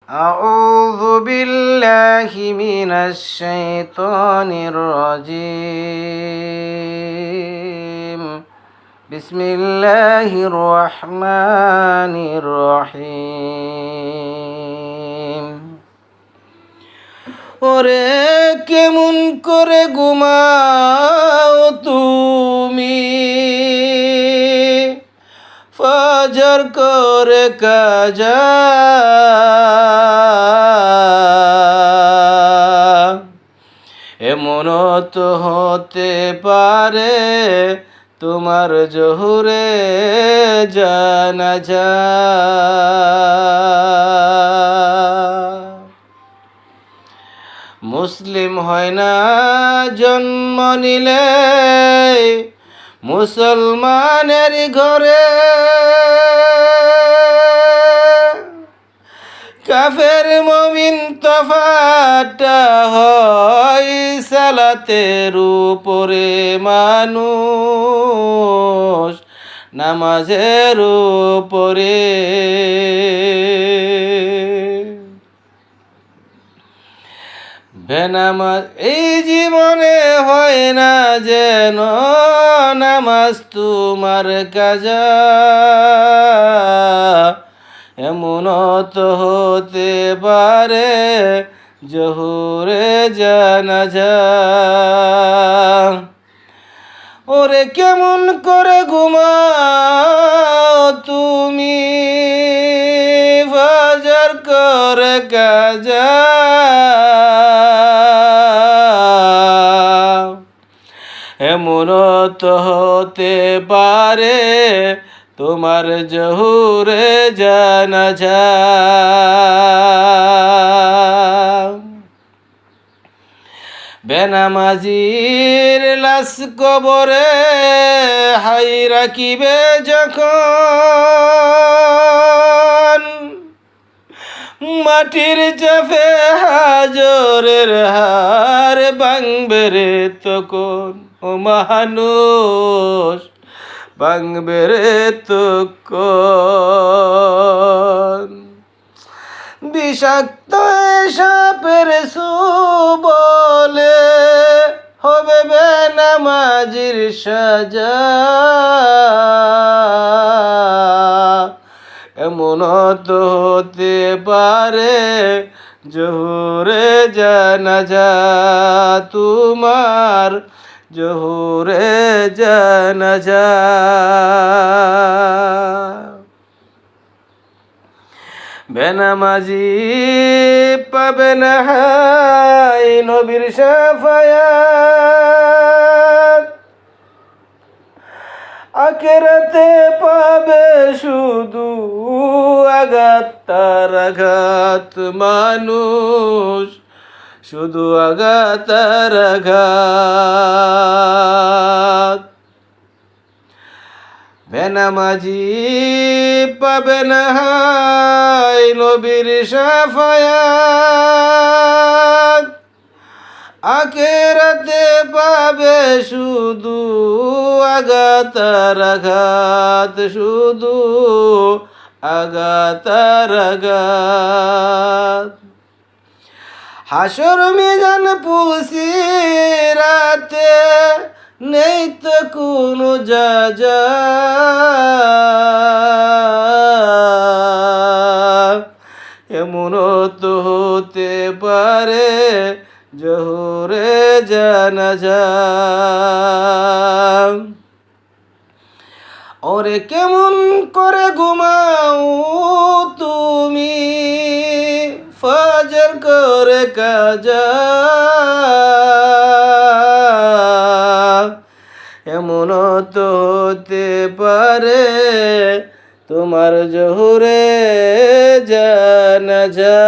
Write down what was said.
أعوذ بالله من الشيطان الرجيم بسم الله الرحمن الرحيم ওরে কেমন করে ঘুমাও তুমি ফজর করে কাজা এমন তো হতে পারে তোমার জোহরে জানাজা মুসলিম হয় না জন্ম নিলে মুসলমানের ঘরে কাফের মুমিন তফাতটা হয় সালাতের উপরে মানুষ নামাজের উপরে বেনামাজ এই জীবনে হয় না যেন নামাজ তোমার কাজা এমন তো হতে পারে জোহরে জানাজা ওরে কেমন করে ঘুমাও তুমি ফজর করে কাজা এমন তো হতে পারে তোমার জোহরে জানাজা বেনামাজির লাশ কবরে হাই রাখিবে যখন মাটির চাপে হাজরের হার ভাঙবে রে তখন ও মানুষ ভাঙবে রে তখন বিষাক্ত সাপের সুবলে হবে বেনামাজির সাজা এমন তো হতে পারে জোহরে জানাজা তোমার জোহরে জানাজা বেনামাজি পাবে না হাই নবীর শাফায়াত আখিরাতে পাবে শুধু আঘাত তার আঘাত মানুষ শুধু আঘাত তার আঘাত বেনামাজি পাবে না হাই নবীর শাফায়াত আখিরাতে পাবে শুধু আঘাত আর আঘাত শুধু আঘাত আর আঘাত হাসর মিজান পুলসিরাতে নেই তো কোনো যা এমন তো হতে পারে জোহরে জানাজা ওরে কেমন করে ঘুমাও তুমি ফজর করে কাজা এমন তো হতে পারে তোমার জোহরে জানাজা